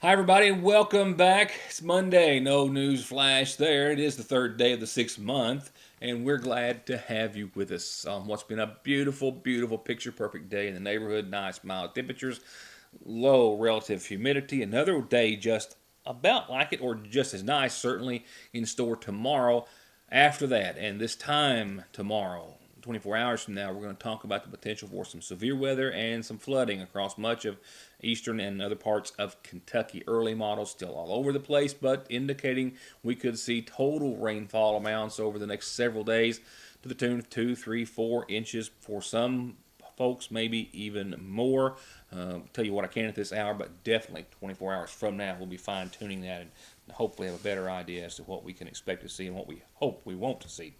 Hi, everybody, and welcome back. It's Monday. No news flash there. It is the third day of the 6th month, and we're glad to have you with us on what's been a beautiful, beautiful, picture perfect day in the neighborhood. Nice, mild temperatures, low relative humidity. Another day just about like it, or just as nice, certainly in store tomorrow. After that, and this time tomorrow, 24 hours from now, we're going to talk about the potential for some severe weather and some flooding across much of eastern and other parts of Kentucky. Early models still all over the place, but indicating we could see total rainfall amounts over the next several days to the tune of 2, 3, 4 inches for some folks, maybe even more. Tell you what I can at this hour, but definitely 24 hours from now, we'll be fine tuning that and hopefully have a better idea as to what we can expect to see and what we hope we won't to see.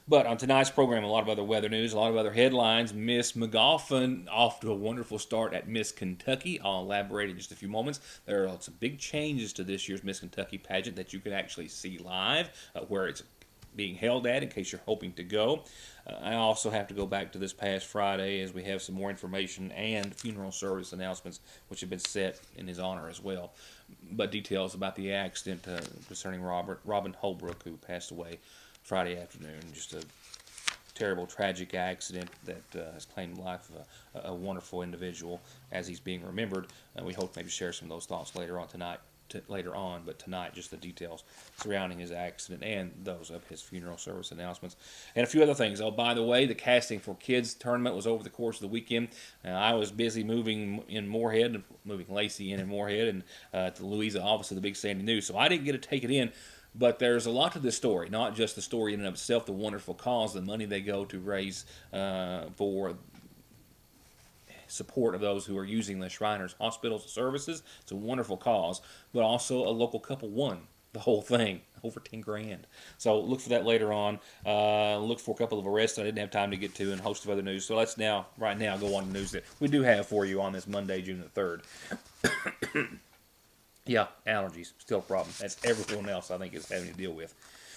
But on tonight's program, a lot of other weather news, a lot of other headlines. Miss McGoffin off to a wonderful start at Miss Kentucky. I'll elaborate in just a few moments. There are some big changes to this year's Miss Kentucky pageant that you can actually see live, where it's being held at in case you're hoping to go. I also have to go back to this past Friday as we have some more information and funeral service announcements which have been set in his honor as well. But details about the accident concerning Robin Holbrook, who passed away Friday afternoon. Just a terrible, tragic accident that has claimed the life of a wonderful individual as he's being remembered. We hope to maybe share some of those thoughts later on tonight. But tonight, just the details surrounding his accident and those of his funeral service announcements, and a few other things. Oh, by the way, the Casting for Kids tournament was over the course of the weekend. I was busy moving in Moorhead, moving Lacey in Moorhead, and to the Louisa office of the Big Sandy News, so I didn't get to take it in. But there's a lot to this story, not just the story in and of itself, the wonderful cause, the money they go to raise for support of those who are using the Shriners Hospital services. It's a wonderful cause, but also a local couple won the whole thing, over 10 grand. So look for that later on. Look for a couple of arrests I didn't have time to get to and a host of other news. So let's right now, go on to news that we do have for you on this Monday, June the 3rd. Yeah, allergies, still a problem. That's everyone else I think is having to deal with.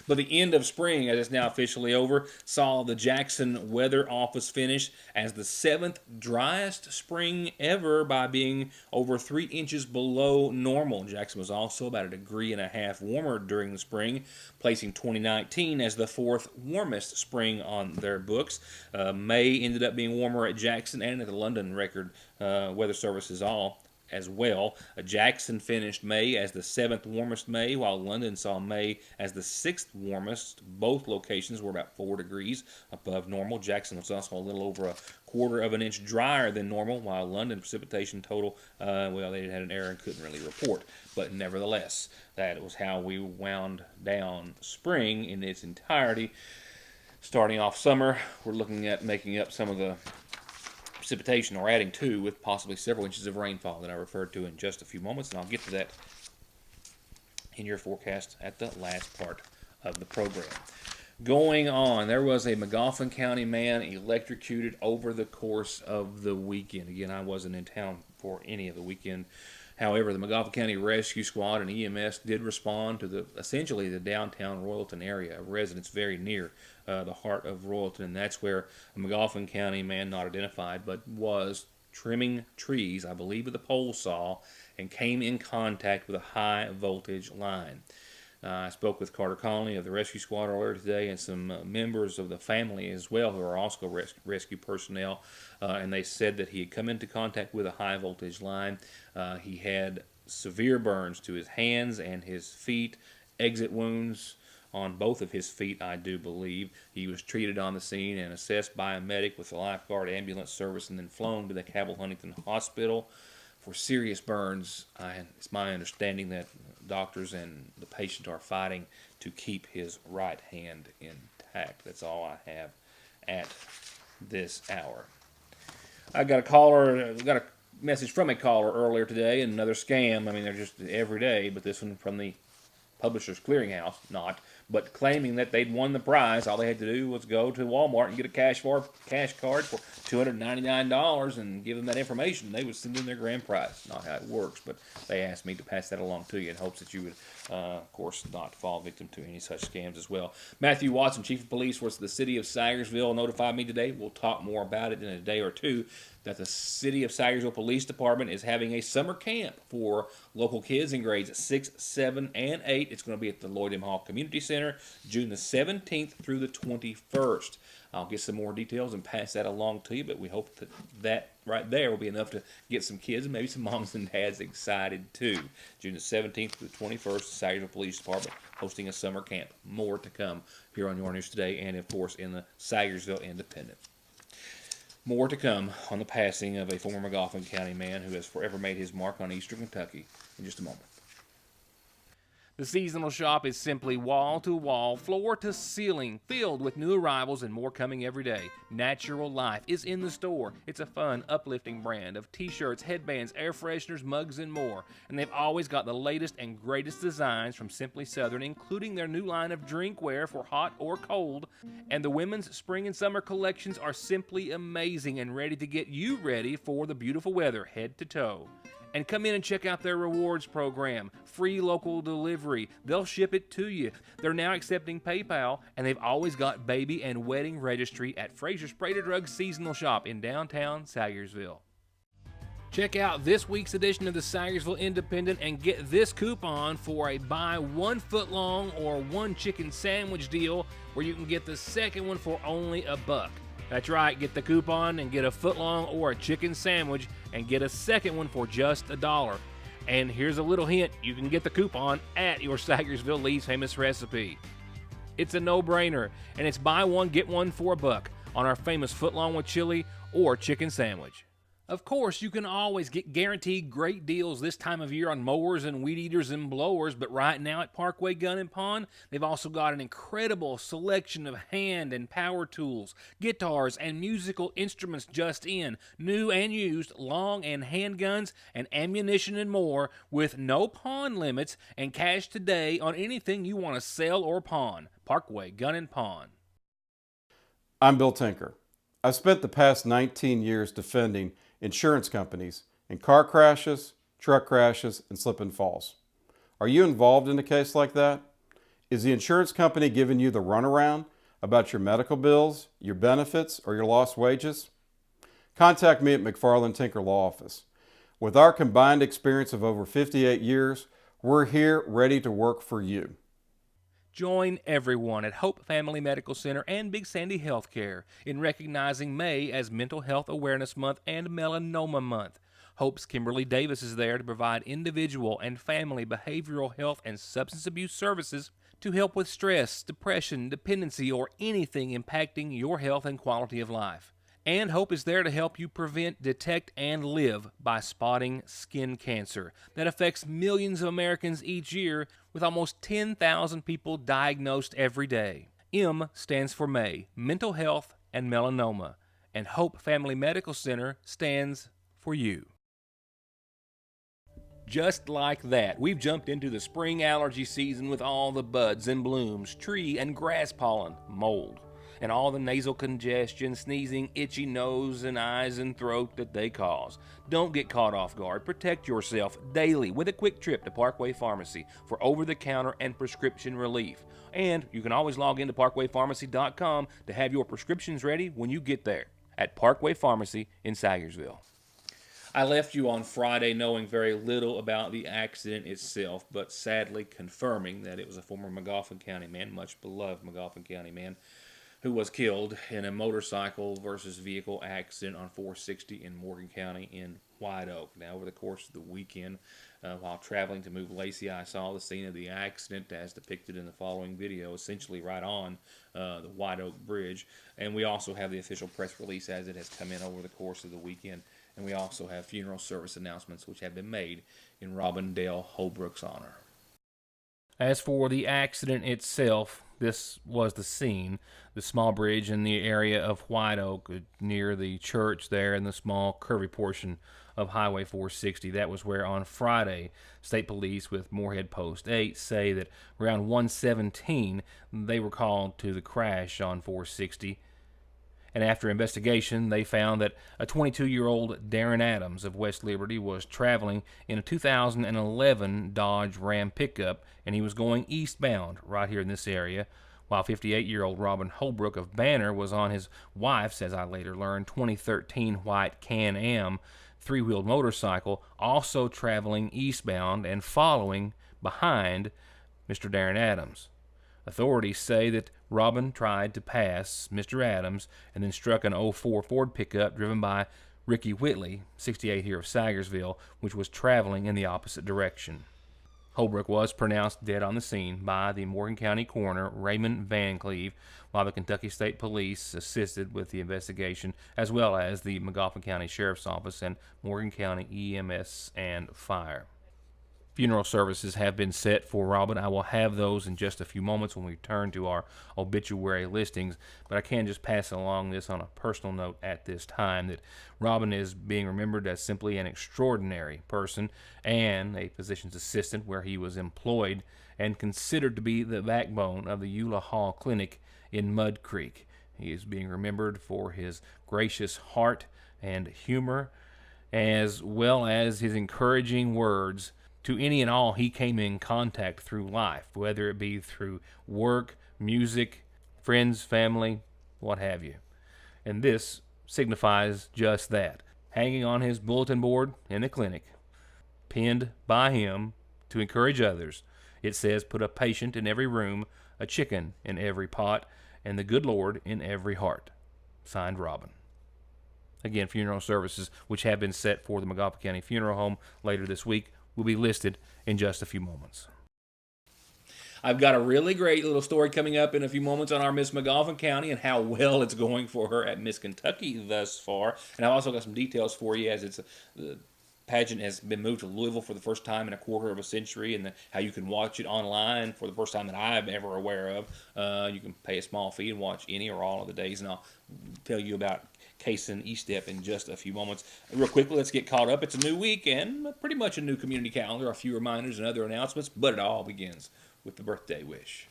But the end of spring, as it's now officially over, saw the Jackson Weather Office finish as the seventh driest spring ever by being over 3 inches below normal. Jackson was also about 1.5 degrees warmer during the spring, placing 2019 as the fourth warmest spring on their books. May ended up being warmer at Jackson and at the London record weather services all as well. Jackson finished May as the seventh warmest May, while London saw May as the sixth warmest. Both locations were about 4 degrees above normal. Jackson was also a little over 1/4 of an inch drier than normal, while London precipitation total, they had an error and couldn't really report. But nevertheless, that was how we wound down spring in its entirety. Starting off summer, we're looking at making up some of the precipitation, or adding to, with possibly several inches of rainfall that I referred to in just a few moments, and I'll get to that in your forecast at the last part of the program. Going on, there was a Magoffin County man electrocuted over the course of the weekend. Again, I wasn't in town for any of the weekend. However, the Magoffin County Rescue Squad and EMS did respond to essentially the downtown Royalton area, a residence very near the heart of Royalton, and that's where a Magoffin County man, not identified, but was trimming trees, I believe with a pole saw, and came in contact with a high voltage line. I spoke with Carter Conley of the rescue squad earlier today, and some members of the family as well, who are also rescue personnel, and they said that he had come into contact with a high voltage line. He had severe burns to his hands and his feet, exit wounds on both of his feet, I do believe. He was treated on the scene and assessed by a medic with the lifeguard ambulance service, and then flown to the Cabell Huntington Hospital for serious burns. It's my understanding that doctors and the patient are fighting to keep his right hand intact. That's all I have at this hour. I got a message from a caller earlier today, and another scam. I mean, they're just every day, but this one from the Publishers Clearinghouse, but claiming that they'd won the prize. All they had to do was go to Walmart and get a cash card for $299 and give them that information. They would send in their grand prize. Not how it works, but they asked me to pass that along to you in hopes that you would, of course, not fall victim to any such scams as well. Matthew Watson, Chief of Police for the city of Sayersville, notified me today. We'll talk more about it in a day or two, that the City of Sayersville Police Department is having a summer camp for local kids in grades 6, 7, and 8. It's going to be at the Lloyd M. Hall Community Center, June the 17th through the 21st. I'll get some more details and pass that along to you, but we hope that that right there will be enough to get some kids and maybe some moms and dads excited too. June the 17th through the 21st, the Sayersville Police Department hosting a summer camp. More to come here on Your News Today and, of course, in the Sayersville Independent. More to come on the passing of a former Magoffin County man who has forever made his mark on eastern Kentucky in just a moment. The seasonal shop is simply wall-to-wall, floor-to-ceiling, filled with new arrivals and more coming every day. Natural Life is in the store. It's a fun, uplifting brand of t-shirts, headbands, air fresheners, mugs, and more. And they've always got the latest and greatest designs from Simply Southern, including their new line of drinkware for hot or cold. And the women's spring and summer collections are simply amazing and ready to get you ready for the beautiful weather head to toe. And come in and check out their rewards program. Free local delivery. They'll ship it to you. They're now accepting PayPal, and they've always got baby and wedding registry at Fraser's Spray to Drug Seasonal Shop in downtown Sayersville. Check out this week's edition of the Sayersville Independent and get this coupon for a buy 1 foot-long or 1 chicken sandwich deal where you can get the second one for only $1. That's right, get the coupon and get a foot-long or a chicken sandwich and get a second one for just $1. And here's a little hint, you can get the coupon at your Sayersville Lee's Famous Recipe. It's a no-brainer, and it's buy one, get one for $1 on our famous foot-long with chili or chicken sandwich. Of course, you can always get guaranteed great deals this time of year on mowers and weed eaters and blowers, but right now at Parkway Gun and Pawn, they've also got an incredible selection of hand and power tools, guitars, and musical instruments just in, new and used, long and handguns, and ammunition and more, with no pawn limits and cash today on anything you want to sell or pawn. Parkway Gun and Pawn. I'm Bill Tinker. I've spent the past 19 years defending insurance companies in car crashes, truck crashes, and slip and falls. Are you involved in a case like that? Is the insurance company giving you the runaround about your medical bills, your benefits, or your lost wages? Contact me at McFarland Tinker Law Office. With our combined experience of over 58 years, we're here ready to work for you. Join everyone at Hope Family Medical Center and Big Sandy Healthcare in recognizing May as Mental Health Awareness Month and Melanoma Month. Hope's Kimberly Davis is there to provide individual and family behavioral health and substance abuse services to help with stress, depression, dependency, or anything impacting your health and quality of life. And Hope is there to help you prevent, detect, and live by spotting skin cancer that affects millions of Americans each year, with almost 10,000 people diagnosed every day. M stands for May, Mental Health and Melanoma, and Hope Family Medical Center stands for you. Just like that, we've jumped into the spring allergy season with all the buds and blooms, tree and grass pollen, mold, and all the nasal congestion, sneezing, itchy nose and eyes and throat that they cause. Don't get caught off guard. Protect yourself daily with a quick trip to Parkway Pharmacy for over-the-counter and prescription relief. And you can always log into parkwaypharmacy.com to have your prescriptions ready when you get there at Parkway Pharmacy in Sayersville. I left you on Friday knowing very little about the accident itself, but sadly confirming that it was a former Magoffin County man, much beloved Magoffin County man, who was killed in a motorcycle versus vehicle accident on 460 in Morgan County in White Oak. Now, over the course of the weekend, while traveling to move Lacey, I saw the scene of the accident as depicted in the following video, essentially right on the White Oak Bridge. And we also have the official press release as it has come in over the course of the weekend. And we also have funeral service announcements which have been made in Robin Dale Holbrook's honor. As for the accident itself, this was the scene, the small bridge in the area of White Oak near the church there in the small curvy portion of Highway 460. That was where on Friday, State Police with Moorhead Post 8 say that around 1:17 they were called to the crash on 460. And after investigation, they found that a 22-year-old Darren Adams of West Liberty was traveling in a 2011 Dodge Ram pickup, and he was going eastbound right here in this area while 58-year-old Robin Holbrook of Banner was on his wife's, as I later learned, 2013 white Can-Am three-wheeled motorcycle, also traveling eastbound and following behind Mr. Darren Adams. Authorities say that Robin tried to pass Mr. Adams and then struck an '04 Ford pickup driven by Ricky Whitley, 68 here of Sagersville, which was traveling in the opposite direction. Holbrook was pronounced dead on the scene by the Morgan County coroner Raymond Van Cleve, while the Kentucky State Police assisted with the investigation, as well as the Magoffin County Sheriff's Office and Morgan County EMS and Fire. Funeral services have been set for Robin. I will have those in just a few moments when we turn to our obituary listings, but I can just pass along this on a personal note at this time that Robin is being remembered as simply an extraordinary person and a physician's assistant where he was employed and considered to be the backbone of the Eula Hall Clinic in Mud Creek. He is being remembered for his gracious heart and humor, as well as his encouraging words to any and all he came in contact through life, whether it be through work, music, friends, family, what have you. And this signifies just that, hanging on his bulletin board in the clinic, pinned by him to encourage others. It says, "Put a patient in every room, a chicken in every pot, and the good Lord in every heart." Signed, Robin. Again, funeral services, which have been set for the Magoffin County Funeral Home later this week, will be listed in just a few moments. I've got a really great little story coming up in a few moments on our Miss Magoffin County and how well it's going for her at Miss Kentucky thus far. And I've also got some details for you as the pageant has been moved to Louisville for the first time in a quarter of a century, and how you can watch it online for the first time that I'm ever aware of. You can pay a small fee and watch any or all of the days, and I'll tell you about Kaysen Estep in just a few moments. Real quickly, let's get caught up. It's a new week and pretty much a new community calendar, a few reminders and other announcements, but it all begins with the birthday wish.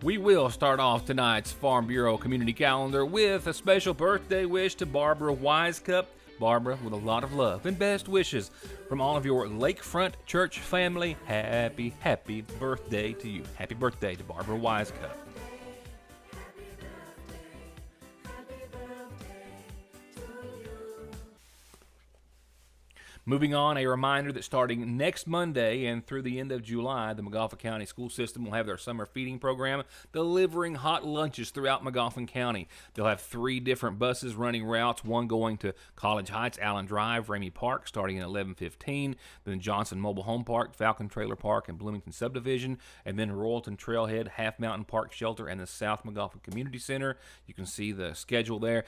We will start off tonight's Farm Bureau community calendar with a special birthday wish to Barbara Wisecup. Barbara, with a lot of love and best wishes from all of your Lakefront Church family, happy birthday to you. Happy birthday to Barbara Wisecup. Moving on, a reminder that starting next Monday and through the end of July, the Magoffin County School System will have their summer feeding program, delivering hot lunches throughout Magoffin County. They'll have 3 different buses running routes, one going to College Heights, Allen Drive, Ramey Park, starting at 11:15, then Johnson Mobile Home Park, Falcon Trailer Park, and Bloomington Subdivision, and then Royalton Trailhead, Half Mountain Park Shelter, and the South Magoffin Community Center. You can see the schedule there.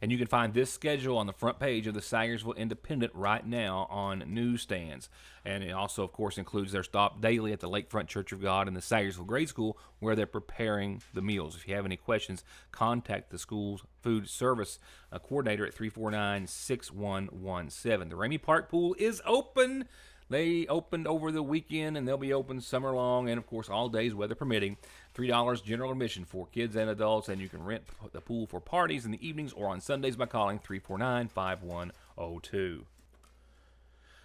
And you can find this schedule on the front page of the Sayersville Independent right now on newsstands. And it also, of course, includes their stop daily at the Lakefront Church of God and the Sayersville Grade School, where they're preparing the meals. If you have any questions, contact the school's food service coordinator at 349-6117. The Ramey Park Pool is open. They opened over the weekend, and they'll be open summer long, and of course all days, weather permitting. $3 general admission for kids and adults, and you can rent the pool for parties in the evenings or on Sundays by calling 349-5102.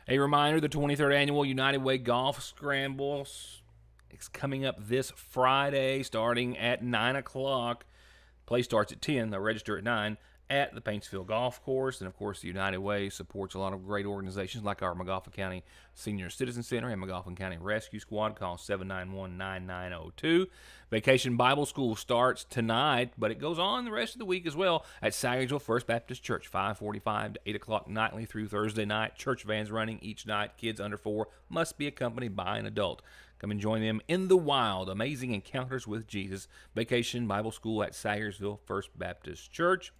A reminder, the 23rd Annual United Way Golf Scramble is coming up this Friday, starting at 9 o'clock. Play starts at 10. They'll register at 9. At the Paintsville Golf Course. And of course, the United Way supports a lot of great organizations like our Magoffin County Senior Citizen Center and Magoffin County Rescue Squad. Call 791-9902. Vacation Bible School starts tonight, but it goes on the rest of the week as well at Sayersville First Baptist Church, 5:45 to 8 o'clock nightly through Thursday night. Church vans running each night. Kids under 4 must be accompanied by an adult. Come and join them in the wild. Amazing encounters with Jesus. Vacation Bible School at Sayersville First Baptist Church.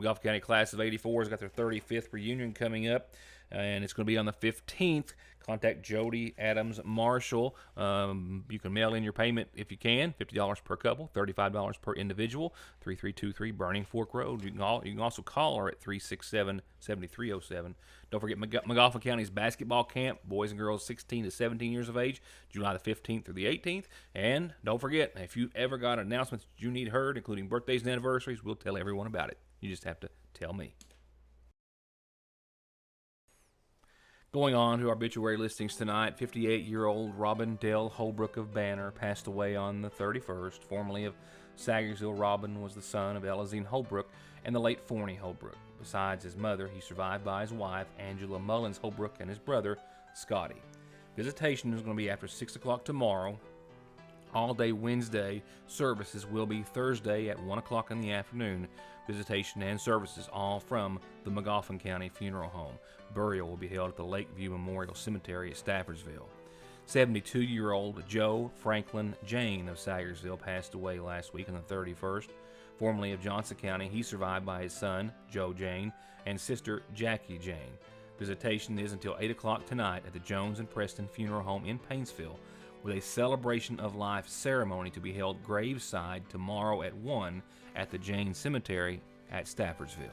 Magoffin County Class of '84 has got their 35th reunion coming up, and it's going to be on the 15th. Contact Jody Adams Marshall. You can mail in your payment if you can, $50 per couple, $35 per individual, 3323 Burning Fork Road. You can also call her at 367-7307. Don't forget Magoffin County's basketball camp, boys and girls 16 to 17 years of age, July the 15th through the 18th. And don't forget, if you've ever got announcements that you need heard, including birthdays and anniversaries, we'll tell everyone about it. You just have to tell me. Going on to our obituary listings tonight, 58-year-old Robin Dale Holbrook of Banner passed away on the 31st. Formerly of Sagersville, Robin was the son of Elazine Holbrook and the late Forney Holbrook. Besides his mother, he's survived by his wife, Angela Mullins Holbrook, and his brother, Scotty. Visitation is going to be after 6 o'clock tomorrow. All day Wednesday services will be Thursday at 1 o'clock in the afternoon. Visitation and services all from the McGoffin County Funeral Home. Burial will be held at the Lakeview Memorial Cemetery at Staffordsville. 72-year-old Joe Franklin Jane of Sagersville passed away last week on the 31st. Formerly of Johnson County, he's survived by his son, Joe Jane, and sister, Jackie Jane. Visitation is until 8 o'clock tonight at the Jones and Preston Funeral Home in Paintsville, with a celebration of life ceremony to be held graveside tomorrow at 1 at the Jane Cemetery at Staffordsville.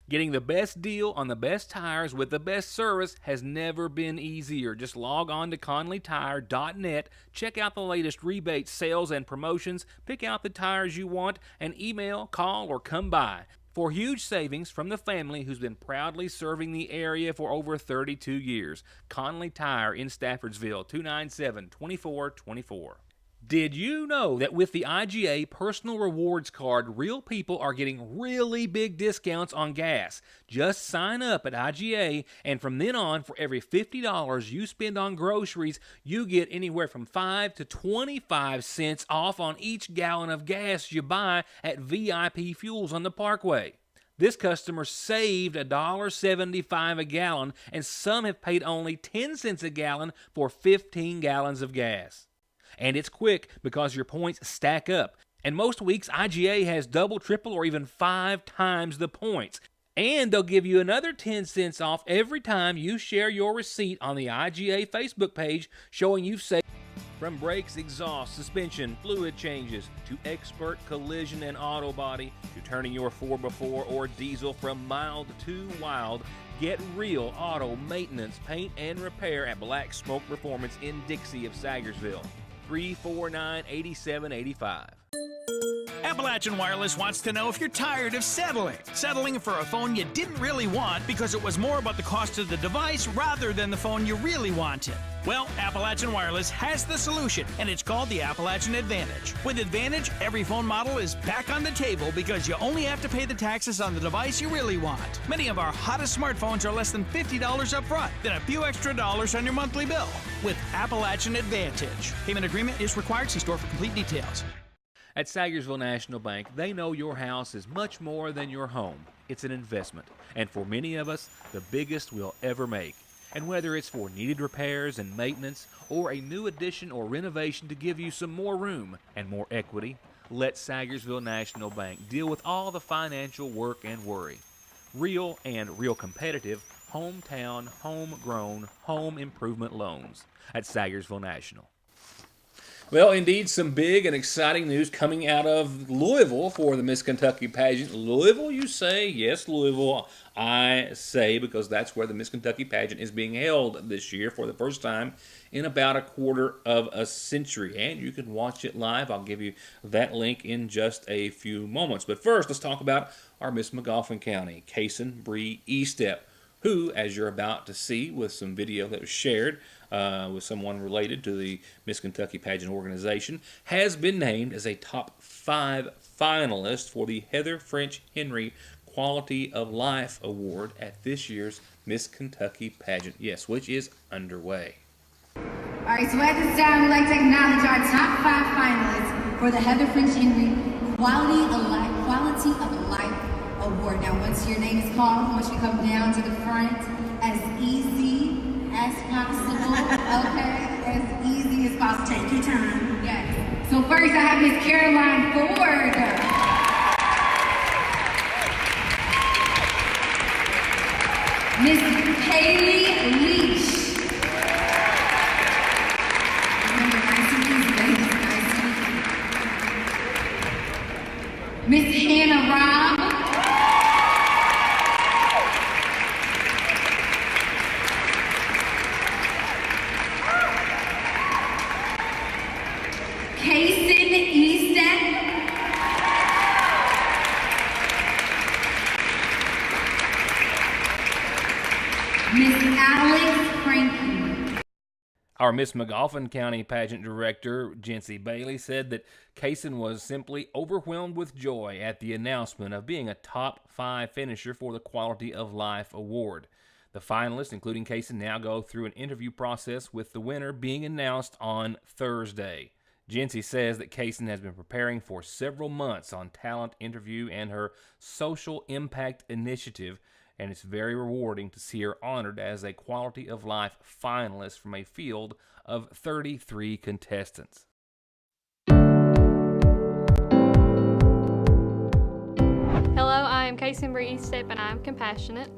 Getting the best deal on the best tires with the best service has never been easier. Just log on to ConleyTire.net, check out the latest rebates, sales, and promotions, pick out the tires you want, and email, call, or come by for huge savings from the family who's been proudly serving the area for over 32 years. Conley Tire in Staffordsville, 297-2424. Did you know that with the IGA Personal Rewards Card, real people are getting really big discounts on gas? Just sign up at IGA, and from then on, for every $50 you spend on groceries, you get anywhere from 5 to 25 cents off on each gallon of gas you buy at VIP Fuels on the Parkway. This customer saved $1.75 a gallon, and some have paid only 10 cents a gallon for 15 gallons of gas. And it's quick because your points stack up. And most weeks, IGA has double, triple, or even 5 times the points. And they'll give you another 10 cents off every time you share your receipt on the IGA Facebook page showing you've saved. From brakes, exhaust, suspension, fluid changes, to expert collision and auto body, to turning your 4x4 or diesel from mild to wild, get real auto maintenance, paint, and repair at Black Smoke Performance in Dixie of Sagersville. 349-8785. Appalachian Wireless wants to know if you're tired of settling for a phone you didn't really want because it was more about the cost of the device rather than the phone you really wanted. Well, Appalachian Wireless has the solution, and it's called the Appalachian Advantage. With Advantage, every phone model is back on the table because you only have to pay the taxes on the device you really want. Many of our hottest smartphones are less than $50 up front, then a few extra dollars on your monthly bill. With Appalachian Advantage. Payment agreement is required. See store for complete details. At Sagersville National Bank, they know your house is much more than your home. It's an investment, and for many of us, the biggest we'll ever make. And whether it's for needed repairs and maintenance, or a new addition or renovation to give you some more room and more equity, let Sagersville National Bank deal with all the financial work and worry. Real and real competitive, hometown, homegrown, home improvement loans at Sagersville National. Well, indeed, some big and exciting news coming out of Louisville for the Miss Kentucky pageant. Louisville, you say? Yes, Louisville, I say, because that's where the Miss Kentucky pageant is being held this year for the first time in about a quarter of a century. And you can watch it live. I'll give you that link in just a few moments. But first, let's talk about our Miss McGoffin County, Kaysen Bree Estep, who, as you're about to see with some video that was shared with someone related to the Miss Kentucky pageant organization, has been named as a top 5 finalist for the Heather French Henry Quality of Life Award at this year's Miss Kentucky pageant, yes, which is underway. All right, so at this time, we'd like to acknowledge our top 5 finalists for the Heather French Henry Quality of Life Award. Now, once your name is called, I want you to come down to the front as easy as possible, okay? As easy as possible. Take your time. Yes. So first, I have Miss Caroline Ford. Miss Haley Leach. Miss Hannah Robb. Kaysen Easton. Miss Alex Frankie. Our Miss McGoffin County pageant director, Jency Bailey, said that Kaysen was simply overwhelmed with joy at the announcement of being a top 5 finisher for the Quality of Life Award. The finalists, including Kaysen, now go through an interview process with the winner being announced on Thursday. Jency says that Kaysen has been preparing for several months on talent interview and her social impact initiative, and it's very rewarding to see her honored as a Quality of Life finalist from a field of 33 contestants. Hello, I am Kaysen Bree Eastep and I am compassionate.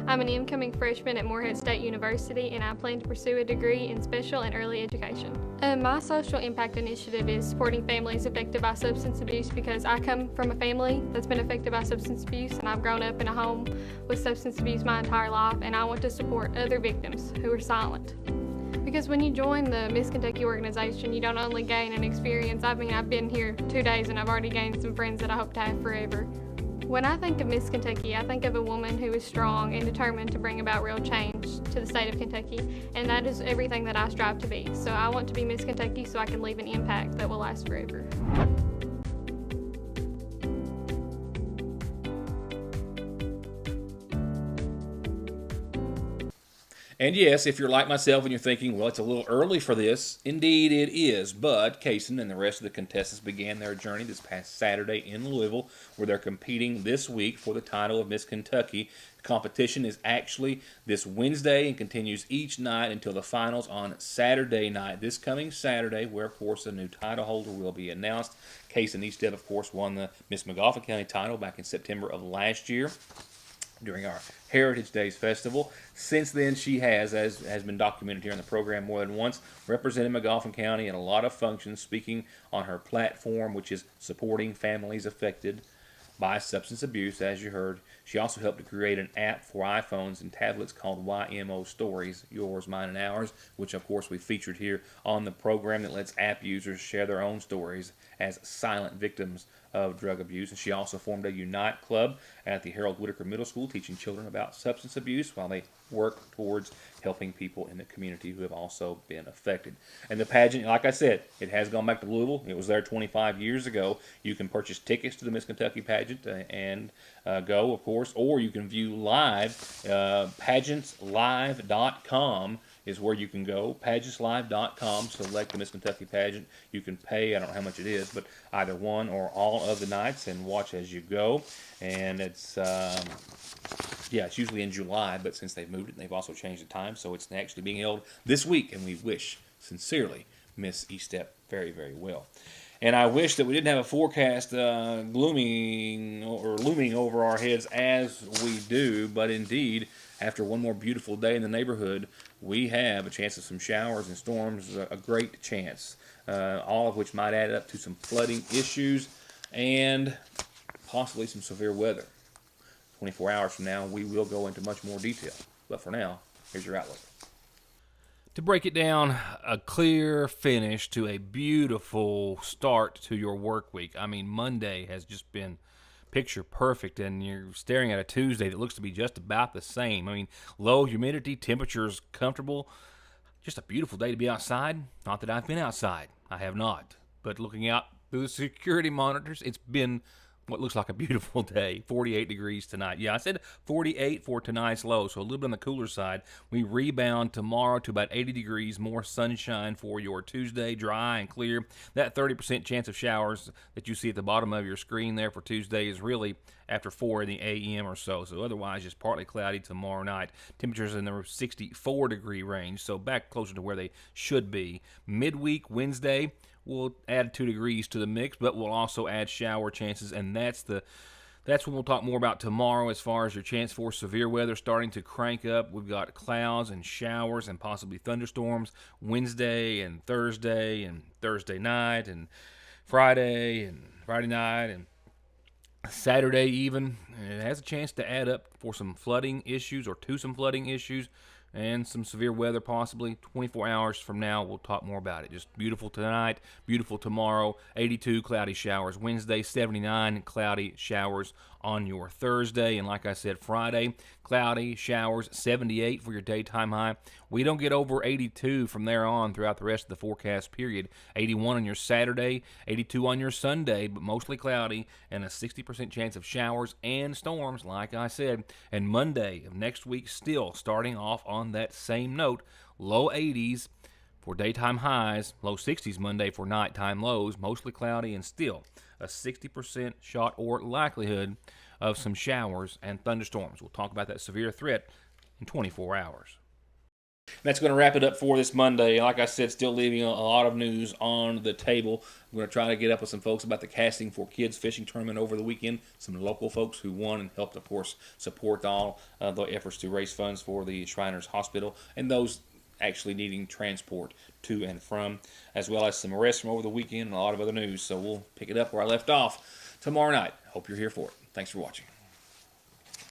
I'm an incoming freshman at Morehead State University and I plan to pursue a degree in special and early education. My social impact initiative is supporting families affected by substance abuse because I come from a family that's been affected by substance abuse and I've grown up in a home with substance abuse my entire life, and I want to support other victims who are silent. Because when you join the Miss Kentucky organization, you don't only gain an experience. I've been here 2 days and I've already gained some friends that I hope to have forever. When I think of Miss Kentucky, I think of a woman who is strong and determined to bring about real change to the state of Kentucky, and that is everything that I strive to be. So I want to be Miss Kentucky so I can leave an impact that will last forever. And yes, if you're like myself and you're thinking, well, it's a little early for this, indeed it is. But Kaysen and the rest of the contestants began their journey this past Saturday in Louisville, where they're competing this week for the title of Miss Kentucky. The competition is actually this Wednesday and continues each night until the finals on Saturday night, this coming Saturday, where, of course, a new title holder will be announced. Kaysen Eastep, of course, won the Miss McGoffin County title back in September of last year during our Heritage Days Festival. Since then, she has, as has been documented here on the program more than once, represented McGoffin County in a lot of functions, speaking on her platform, which is supporting families affected by substance abuse, as you heard. She also helped to create an app for iPhones and tablets called YMO Stories, Yours, Mine, and Ours, which, of course, we featured here on the program, that lets app users share their own stories as silent victims of drug abuse. And she also formed a Unite Club at the Harold Whitaker Middle School, teaching children about substance abuse while they work towards helping people in the community who have also been affected. And the pageant, like I said, it has gone back to Louisville. It was there 25 years ago. You can purchase tickets to the Miss Kentucky pageant and go, of course, or you can view live. Pageantslive.com is where you can go. Pageantslive.com. Select the Miss Kentucky pageant. You can pay, I don't know how much it is, but either one or all of the nights and watch as you go. And it's it's usually in July, but since they've moved it, they've also changed the time, so it's actually being held this week, and we wish sincerely Miss Eastep very, very well. And I wish that we didn't have a forecast looming over our heads as we do, but indeed, after one more beautiful day in the neighborhood, we have a chance of some showers and storms, a great chance, all of which might add up to some flooding issues and possibly some severe weather. 24 hours from now, we will go into much more detail. But for now, here's your outlook. To break it down, a clear finish to a beautiful start to your work week. I mean, Monday has just been picture perfect, and you're staring at a Tuesday that looks to be just about the same. I mean, low humidity, temperatures comfortable. Just a beautiful day to be outside. Not that I've been outside. I have not. But looking out through the security monitors, it's been what looks like a beautiful day. 48 degrees tonight. Yeah, I said 48 for tonight's low, so a little bit on the cooler side. We rebound tomorrow to about 80 degrees, more sunshine for your Tuesday, dry and clear. That 30% chance of showers that you see at the bottom of your screen there for Tuesday is really after 4 in the a.m. or so. So otherwise, just partly cloudy tomorrow night. Temperatures in the 64 degree range, so back closer to where they should be. Midweek, Wednesday, we'll add 2 degrees to the mix, but we'll also add shower chances, and that's when we'll talk more about tomorrow as far as your chance for severe weather starting to crank up. We've got clouds and showers and possibly thunderstorms Wednesday and Thursday night and Friday night and Saturday even. It has a chance to add up for some flooding issues or to some flooding issues and some severe weather possibly. 24 hours from now, we'll talk more about it. Just beautiful tonight, beautiful tomorrow, 82 cloudy showers. Wednesday, 79 cloudy showers on your Thursday. And like I said, Friday, cloudy, showers, 78 for your daytime high. We don't get over 82 from there on throughout the rest of the forecast period. 81 on your Saturday, 82 on your Sunday, but mostly cloudy, and a 60% chance of showers and storms, like I said. And Monday of next week, still starting off on that same note, low 80s for daytime highs, low 60s Monday for nighttime lows, mostly cloudy, and still a 60% shot or likelihood of some showers and thunderstorms. We'll talk about that severe threat in 24 hours. That's going to wrap it up for this Monday. Like I said, still leaving a lot of news on the table. I'm going to try to get up with some folks about the Casting for Kids fishing tournament over the weekend. Some local folks who won and helped, of course, support all the efforts to raise funds for the Shriners Hospital and those actually needing transport to and from, as well as some arrests from over the weekend and a lot of other news. So we'll pick it up where I left off tomorrow night. Hope you're here for it. Thanks for watching.